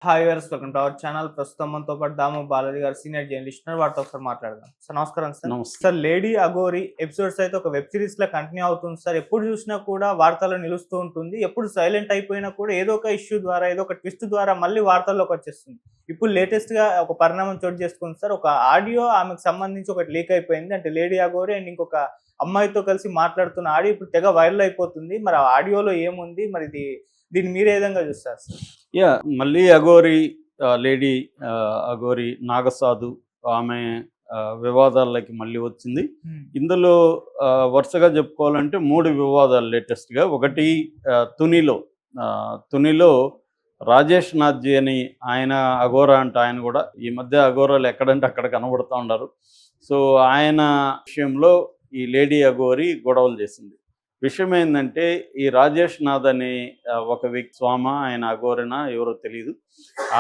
Hi viewers, welcome to our channel. ప్రస్తుతం మనతో పాటు దాము బాలాజీ గారు సీనియర్ జర్నలిస్ట్ ఉన్నారు. వారితో ఒకసారి మాట్లాడదాం. సార్ నమస్కారం సార్. నమస్తే. సార్, లేడీ అఘోరి ఎపిసోడ్స్ అయితే ఒక వెబ్ సిరీస్ లా కంటిన్యూ అవుతుంది సార్. ఎప్పుడు చూసినా కూడా వార్తల్లో నిలుస్తూ ఉంటుంది. ఎప్పుడు సైలెంట్ అయిపోయినా కూడా ఏదో ఒక ఇష్యూ ద్వారా, ఏదో ఒక ట్విస్ట్ ద్వారా మళ్ళీ వార్తల్లోకి వచ్చేస్తుంది. ఇప్పుడు లేటెస్ట్ గా ఒక పరిణామం చోటు చేసుకుంది సార్. ఒక ఆడియో ఆమెకు సంబంధించి ఒకటి లీక్ అయిపోయింది. అంటే లేడీ అఘోరి అండ్ ఇంకొక అమ్మాయితో కలిసి మాట్లాడుతున్న ఆడియో ఇప్పుడు తెగ వైరల్ అయిపోతుంది. మరి ఆ ఆడియోలో ఏముంది, మరి దీన్ని మీరు ఏ విధంగా చూస్తారు సార్? మళ్ళీ అఘోరి లేడీ అఘోరి నాగసాధు ఆమె వివాదాలకి మళ్ళీ వచ్చింది. ఇందులో వరుసగా చెప్పుకోవాలంటే 3 వివాదాలు లేటెస్ట్గా. ఒకటి తునిలో రాజేష్ నాథ్జీ అని ఆయన అఘోరా అంట. ఆయన కూడా ఈ మధ్య అఘోరాలు ఎక్కడంటే అక్కడ కనబడుతూ ఉన్నారు. సో ఆయన విషయంలో ఈ లేడీ అఘోరి గొడవలు చేసింది. విషయం ఏంటంటే, ఈ రాజేష్ నాథ్ అనే ఒక వ్యక్తి, ఆయన అఘోరనా ఎవరో తెలియదు,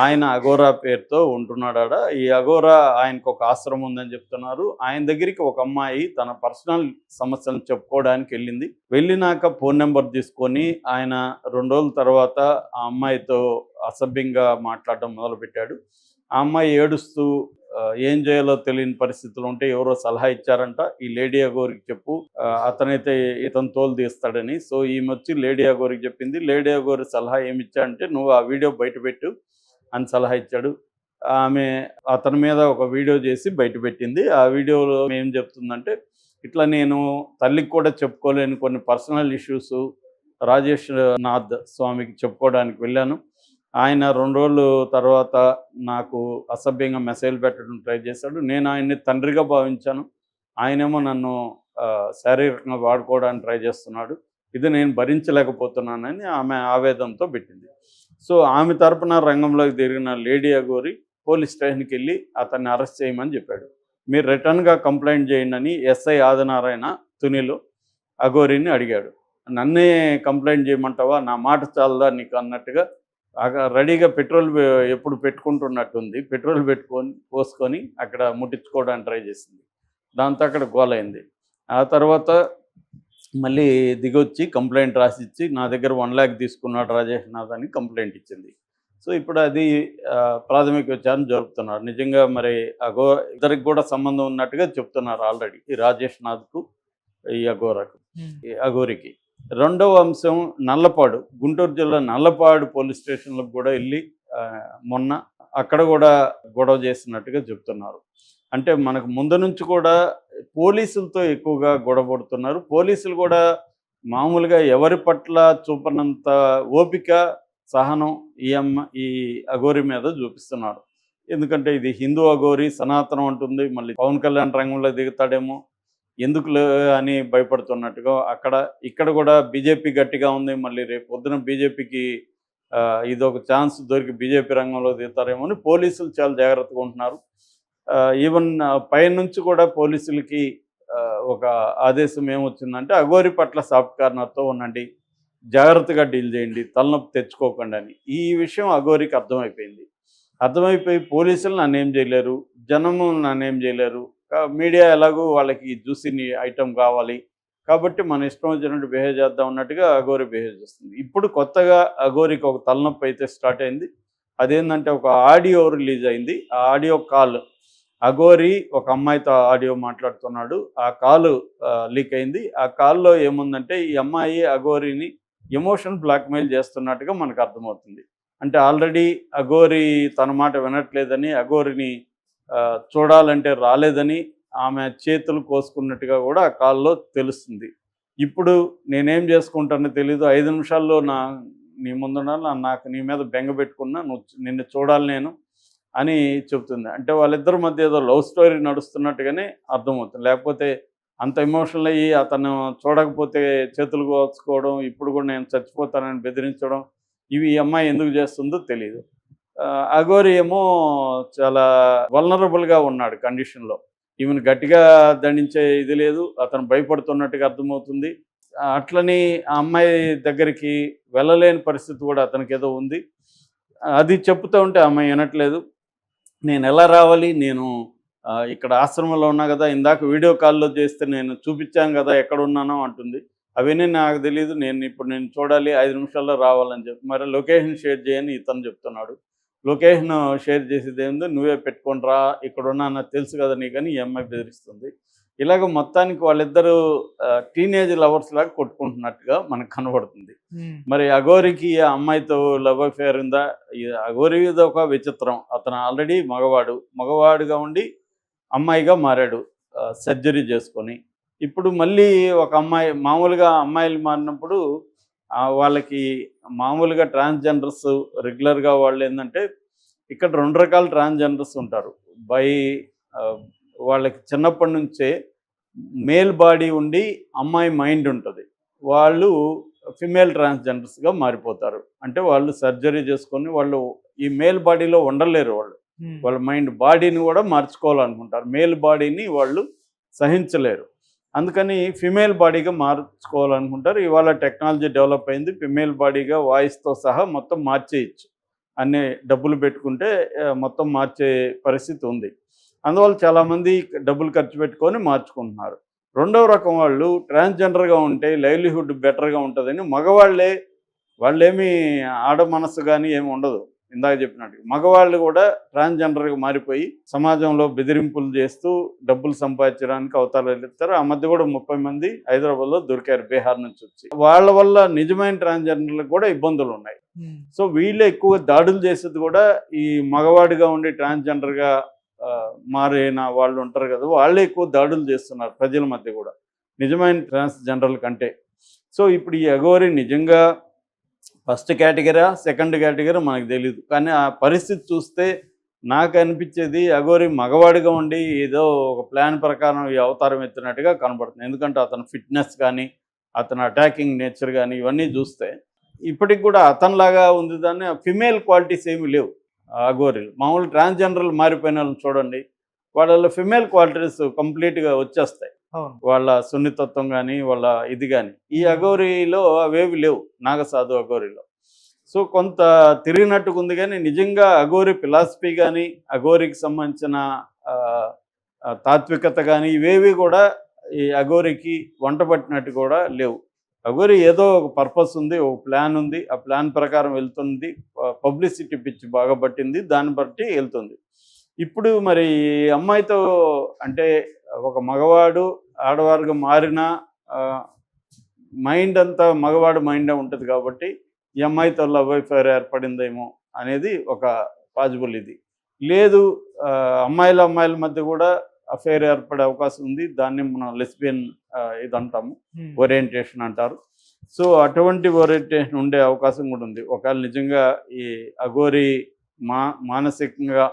ఆయన అఘోరా పేరుతో ఉంటున్నాడ. ఈ అఘోరా ఆయనకు ఒక ఆశ్రమం ఉందని చెప్తున్నారు. ఆయన దగ్గరికి ఒక అమ్మాయి తన పర్సనల్ సమస్యలను చెప్పుకోవడానికి వెళ్ళినాక ఫోన్ నెంబర్ తీసుకొని ఆయన 2 రోజుల తర్వాత ఆ అమ్మాయితో అసభ్యంగా మాట్లాడడం మొదలుపెట్టాడు. ఆ అమ్మాయి ఏడుస్తూ ఏం చేయాలో తెలియని పరిస్థితులు ఉంటే ఎవరో సలహా ఇచ్చారంట, ఈ లేడీ అఘోరికి చెప్పు, అతనైతే ఇతను తోలు తీస్తాడని. సో ఈమె వచ్చి లేడీ అఘోరికి చెప్పింది. లేడీ అఘోరి సలహా ఏమిచ్చాడంటే, నువ్వు ఆ వీడియో బయటపెట్టు అని సలహా ఇచ్చాడు. ఆమె అతని మీద ఒక వీడియో చేసి బయటపెట్టింది. ఆ వీడియోలో ఏం చెప్తుందంటే, ఇట్లా నేను తల్లికి కూడా చెప్పుకోలేని కొన్ని పర్సనల్ ఇష్యూస్ రాజేష్ నాథ్ స్వామికి చెప్పుకోవడానికి వెళ్ళాను. ఆయన 2 రోజులు తర్వాత నాకు అసభ్యంగా మెసేజ్ పెట్టడం ట్రై చేశాడు. నేను ఆయన్ని తండ్రిగా భావించాను. ఆయనేమో నన్ను శారీరకంగా వాడుకోవడానికి ట్రై చేస్తున్నాడు. ఇది నేను భరించలేకపోతున్నానని ఆమె ఆవేదనతో పెట్టింది. సో ఆమె తరపున రంగంలోకి తిరిగిన లేడీ అఘోరి పోలీస్ స్టేషన్కి వెళ్ళి అతన్ని అరెస్ట్ చేయమని చెప్పాడు. మీరు రిటర్న్గా కంప్లైంట్ చేయండి అని ఎస్ఐ ఆదినారాయణ తునిలో అఘోరిని అడిగాడు. నన్నే కంప్లైంట్ చేయమంటావా, నా మాట చాలదా నీకు అన్నట్టుగా రెడీగా పెట్రోల్ ఎప్పుడు పెట్టుకుంటున్నట్టుంది. పెట్రోల్ పోసుకొని అక్కడ ముట్టించుకోవడానికి ట్రై చేసింది. దాంతో అక్కడ గోలైంది. ఆ తర్వాత మళ్ళీ దిగొచ్చి కంప్లైంట్ రాసిచ్చి, నా దగ్గర 1 lakh తీసుకున్నాడు రాజేష్ నాథ్ అని కంప్లైంట్ ఇచ్చింది. సో ఇప్పుడు అది ప్రాథమిక విచారణ జరుపుతున్నారు. నిజంగా మరి ఇద్దరికి కూడా సంబంధం ఉన్నట్టుగా చెప్తున్నారు ఆల్రెడీ, ఈ రాజేష్ నాథ్కు ఈ అఘోరికి. రెండవ అంశం నల్లపాడు, గుంటూరు జిల్లా నల్లపాడు పోలీస్ స్టేషన్లకు కూడా వెళ్ళి మొన్న అక్కడ కూడా గొడవ చేసినట్టుగా చెప్తున్నారు. అంటే మనకు ముందు నుంచి కూడా పోలీసులతో ఎక్కువగా గొడవపడుతున్నారు. పోలీసులు కూడా మామూలుగా ఎవరి పట్ల చూపనంత ఓపిక, సహనం ఈ అఘోరి మీద చూపిస్తున్నారు. ఎందుకంటే ఇది హిందూ అఘోరి, సనాతనం అంటుంది, మళ్ళీ పవన్ కళ్యాణ్ రంగంలో దిగుతాడేమో ఎందుకులే అని భయపడుతున్నట్టుగా ఇక్కడ కూడా బీజేపీ గట్టిగా ఉంది. మళ్ళీ రేపు పొద్దున బీజేపీకి ఇదొక ఛాన్స్ దొరికి బీజేపీ రంగంలో దిగుతారేమో అని పోలీసులు చాలా జాగ్రత్తగా ఉంటున్నారు. ఈవెన్ పైనుంచి కూడా పోలీసులకి ఒక ఆదేశం ఏమొచ్చిందంటే, అఘోరి పట్ల సాఫ్ట్ కార్నర్తో ఉండండి, జాగ్రత్తగా డీల్ చేయండి, తలనొప్పి తెచ్చుకోకండి అని. ఈ విషయం అఘోరికి అర్థమైపోయి పోలీసులు నన్నేం చేయలేరు, జనము నన్నేం చేయలేరు, మీడియా ఎలాగో వాళ్ళకి జ్యూసీని ఐటమ్ కావాలి కాబట్టి మన ఇష్టం వచ్చినట్టు బిహేవ్ చేద్దాం అన్నట్టుగా అఘోరి బిహేవ్ చేస్తుంది. ఇప్పుడు కొత్తగా అఘోరికి ఒక తలనొప్పి అయితే స్టార్ట్ అయింది. అదేంటంటే, ఒక ఆడియో రిలీజ్ అయింది. ఆ ఆడియో కాల్, అఘోరి ఒక అమ్మాయితో ఆడియో మాట్లాడుతున్నాడు. ఆ కాల్ లీక్ అయింది. ఆ కాల్లో ఏముందంటే, ఈ అమ్మాయి అఘోరిని ఎమోషన్ బ్లాక్మెయిల్ చేస్తున్నట్టుగా మనకు అర్థమవుతుంది. అంటే ఆల్రెడీ అఘోరి తన మాట వినట్లేదని, అఘోరిని చూడాలంటే రాలేదని ఆమె చేతులు కోసుకున్నట్టుగా కూడా ఆ కాల్లో తెలుస్తుంది. ఇప్పుడు నేనేం చేసుకుంటానో తెలీదు, 5 నిమిషాల్లో నీ ముందుండాలి, నాకు నీ మీద బెంగ పెట్టుకున్నా, నిన్ను చూడాలి నేను అని చెప్తుంది. అంటే వాళ్ళిద్దరి మధ్య ఏదో లవ్ స్టోరీ నడుస్తున్నట్టుగానే అర్థమవుతుంది. లేకపోతే అంత ఎమోషనల్ అయ్యి అతను చూడకపోతే చేతులు కోసుకోవడం, ఇప్పుడు కూడా నేను చచ్చిపోతానని బెదిరించడం, ఇవి ఈ అమ్మాయి ఎందుకు చేస్తుందో తెలియదు. అఘోరి ఏమో చాలా వల్నరబుల్గా ఉన్నాడు కండిషన్లో. ఈమెను గట్టిగా దండించే ఇది లేదు, అతను భయపడుతున్నట్టుగా అర్థమవుతుంది. అట్లని ఆ అమ్మాయి దగ్గరికి వెళ్ళలేని పరిస్థితి కూడా అతనికి ఏదో ఉంది. అది చెప్తూ ఉంటే ఆ అమ్మాయి వినట్లేదు. నేను ఎలా రావాలి, నేను ఇక్కడ ఆశ్రమంలో ఉన్నా కదా, ఇందాక వీడియో కాల్లో చేస్తే నేను చూపించాను కదా ఎక్కడున్నానో అంటుంది. అవన్నీ నాకు తెలియదు, నేను చూడాలి, 5 నిమిషాల్లో రావాలని చెప్పి. మరి లొకేషన్ షేర్ చేయని ఇతను చెప్తున్నాడు. లొకేషన్ షేర్ చేసేది ఏందో నువ్వే పెట్టుకొని రా, ఇక్కడ ఉన్నా నాకు తెలుసు కదా నీకని ఈ అమ్మాయి బెదిరిస్తుంది. ఇలాగ మొత్తానికి వాళ్ళిద్దరూ టీనేజ్ లవర్స్ లాగా కొట్టుకుంటున్నట్టుగా మనకు కనబడుతుంది. మరి అఘోరికి ఆ అమ్మాయితో లవ్ అఫేర్ ఉందా? ఈ అఘోరి ఇది ఒక విచిత్రం. అతను ఆల్రెడీ మగవాడుగా ఉండి అమ్మాయిగా మారాడు సర్జరీ చేసుకొని. ఇప్పుడు మళ్ళీ ఒక అమ్మాయి మామూలుగా అమ్మాయిలు మారినప్పుడు వాళ్ళకి మామూలుగా ట్రాన్స్జెండర్స్ రెగ్యులర్గా వాళ్ళు ఏంటంటే ఇక్కడ 2 రకాల ట్రాన్స్జెండర్స్ ఉంటారు. వాళ్ళకి చిన్నప్పటి నుంచే మేల్ బాడీ ఉండి అమ్మాయి మైండ్ ఉంటుంది. వాళ్ళు ఫిమేల్ ట్రాన్స్జెండర్స్గా మారిపోతారు. అంటే వాళ్ళు సర్జరీ చేసుకొని వాళ్ళు ఈ మేల్ బాడీలో ఉండలేరు. వాళ్ళ మైండ్ బాడీని కూడా మార్చుకోవాలనుకుంటారు. మేల్ బాడీని వాళ్ళు సహించలేరు. అందుకని ఫిమేల్ బాడీగా మార్చుకోవాలనుకుంటారు. ఇవాళ టెక్నాలజీ డెవలప్ అయింది. ఫిమేల్ బాడీగా వాయిస్తో సహా మొత్తం మార్చేయచ్చు. అన్నీ డబ్బులు పెట్టుకుంటే మొత్తం మార్చే పరిస్థితి ఉంది. అందువల్ల చాలామంది డబ్బులు ఖర్చు పెట్టుకొని మార్చుకుంటున్నారు. రెండవ రకం వాళ్ళు ట్రాన్స్జెండర్గా ఉంటే లైవ్లీహుడ్ బెటర్గా ఉంటుందని వాళ్ళేమీ ఆడ మనస్సు కానీ ఏమి ఉండదు. ఇందాక చెప్పినట్టు మగవాళ్ళు కూడా ట్రాన్స్జెండర్గా మారిపోయి సమాజంలో బెదిరింపులు చేస్తూ డబ్బులు సంపాదించడానికి అవతారాలు ఎత్తారు. ఆ మధ్య కూడా 30 మంది హైదరాబాద్లో దొరికారు బీహార్ నుంచి వచ్చి. వాళ్ళ వల్ల నిజమైన ట్రాన్స్జెండర్లకు కూడా ఇబ్బందులు ఉన్నాయి. సో వీళ్ళే ఎక్కువ దాడులు చేసేది కూడా ఈ మగవాడిగా ఉండి ట్రాన్స్జెండర్గా మారిన వాళ్ళు ఉంటారు కదా, వాళ్ళే ఎక్కువ దాడులు చేస్తున్నారు ప్రజల మధ్య కూడా నిజమైన ట్రాన్స్జెండర్ల కంటే. సో ఇప్పుడు ఈ అఘోరి నిజంగా ఫస్ట్ కేటగిరీ సెకండ్ కేటగిరీ మనకు తెలియదు. కానీ ఆ పరిస్థితి చూస్తే నాకు అనిపించేది అఘోరి మగవాడిగా ఉండి ఏదో ఒక ప్లాన్ ప్రకారం ఈ అవతారం ఎత్తినట్టుగా కనబడుతుంది. ఎందుకంటే అతని ఫిట్నెస్ కానీ అతని అటాకింగ్ నేచర్ కానీ ఇవన్నీ చూస్తే ఇప్పటికి కూడా అతనిలాగా ఉంది. దాన్ని ఫిమేల్ క్వాలిటీస్ ఏమీ లేవు అఘోరీలు. మామూలు ట్రాన్స్జెండర్లు మారిపోయిన వాళ్ళని చూడండి, వాళ్ళలో ఫిమేల్ క్వాలిటీస్ కంప్లీట్గా వచ్చేస్తాయి. వాళ్ళ సున్నితత్వం కానీ వాళ్ళ ఇది కానీ. ఈ అఘోరిలో అవేవి లేవు, నాగసాధు అఘోరిలో. సో కొంత తిరిగినట్టుగా ఉంది. కానీ నిజంగా అఘోరి ఫిలాసఫీ కానీ అఘోరికి సంబంధించిన తాత్వికత కానీ ఇవేవి కూడా ఈ అఘోరికి వంట పట్టినట్టు కూడా లేవు. అఘోరి ఏదో ఒక పర్పస్ ఉంది, ఒక ప్లాన్ ఉంది, ఆ ప్లాన్ ప్రకారం వెళ్తుంది. పబ్లిసిటీ పిచ్చి బాగా పట్టింది, దాన్ని బట్టి వెళ్తుంది. ఇప్పుడు మరి అమ్మాయితో అంటే ఒక మగవాడు ఆడవారుగా మారిన మైండ్ అంతా మగవాడు మైండే ఉంటుంది కాబట్టి ఈ అమ్మాయితో లవ్ అఫైర్ ఏర్పడిందేమో అనేది ఒక పాజిబుల్. ఇది లేదు, అమ్మాయిల మధ్య కూడా అఫైర్ ఏర్పడే అవకాశం ఉంది. దాన్ని మనం లెస్బియన్ ఇది అంటాము, ఓరియంటేషన్ అంటారు. సో అటువంటి ఓరియంటేషన్ ఉండే అవకాశం కూడా ఉంది. ఒకవేళ నిజంగా ఈ అఘోరి మానసికంగా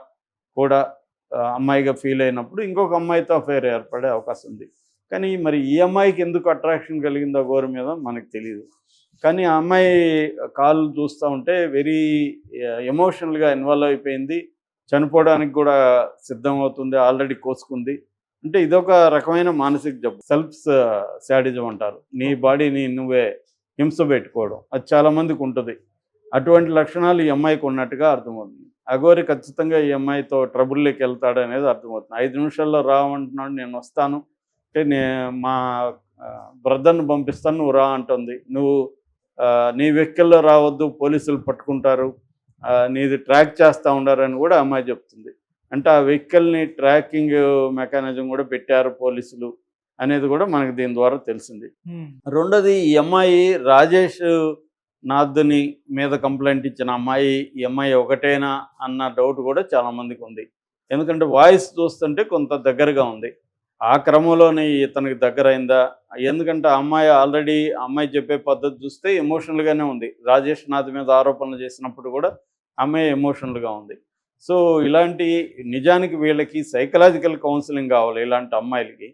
కూడా అమ్మాయిగా ఫీల్ అయినప్పుడు ఇంకొక అమ్మాయితో అఫైర్ ఏర్పడే అవకాశం ఉంది. కానీ మరి ఈ అమ్మాయికి ఎందుకు అట్రాక్షన్ కలిగిందో అఘోరి మీద మనకు తెలియదు. కానీ ఆ అమ్మాయి కాళ్ళు చూస్తూ ఉంటే వెరీ ఎమోషనల్గా ఇన్వాల్వ్ అయిపోయింది. చనిపోవడానికి కూడా సిద్ధమవుతుంది, ఆల్రెడీ కోసుకుంది. అంటే ఇదొక రకమైన మానసిక జబ్బు, సెల్ఫ్ శాడిజం అంటారు. నీ బాడీని నువ్వే హింస పెట్టుకోవడం, అది చాలామందికి ఉంటుంది. అటువంటి లక్షణాలు ఈ అమ్మాయికి ఉన్నట్టుగా అర్థమవుతుంది. అఘోరి ఖచ్చితంగా ఈ అమ్మాయితో ట్రబుల్లోకి వెళ్తాడు అనేది అర్థమవుతుంది. 5 నిమిషాల్లో రావంటున్నాడు, నేను వస్తాను అంటే మా బ్రదర్ని పంపిస్తాను, నువ్వు రా అంటుంది. నువ్వు నీ వెహికల్లో రావద్దు, పోలీసులు పట్టుకుంటారు, నీది ట్రాక్ చేస్తూ ఉండారని కూడా అమ్మాయి చెప్తుంది. అంటే ఆ వెహికల్ని ట్రాకింగ్ మెకానిజం కూడా పెట్టారు పోలీసులు అనేది కూడా మనకు దీని ద్వారా తెలిసింది. రెండోది, ఈ అమ్మాయి రాజేష్ నాథ్ని మీద కంప్లైంట్ ఇచ్చిన అమ్మాయి ఈ అమ్మాయి ఒకటేనా అన్న డౌట్ కూడా చాలామందికి ఉంది. ఎందుకంటే వాయిస్ చూస్తుంటే కొంత దగ్గరగా ఉంది. ఆ క్రమంలోనే ఇతనికి దగ్గర అయిందా? ఎందుకంటే అమ్మాయి ఆల్రెడీ అమ్మాయి చెప్పే పద్ధతి చూస్తే ఎమోషనల్గానే ఉంది. రాజేష్ నాథ్ మీద ఆరోపణలు చేసినప్పుడు కూడా అమ్మాయి ఎమోషనల్గా ఉంది. సో ఇలాంటి నిజానికి వీళ్ళకి సైకలాజికల్ కౌన్సిలింగ్ కావాలి ఇలాంటి అమ్మాయిలకి.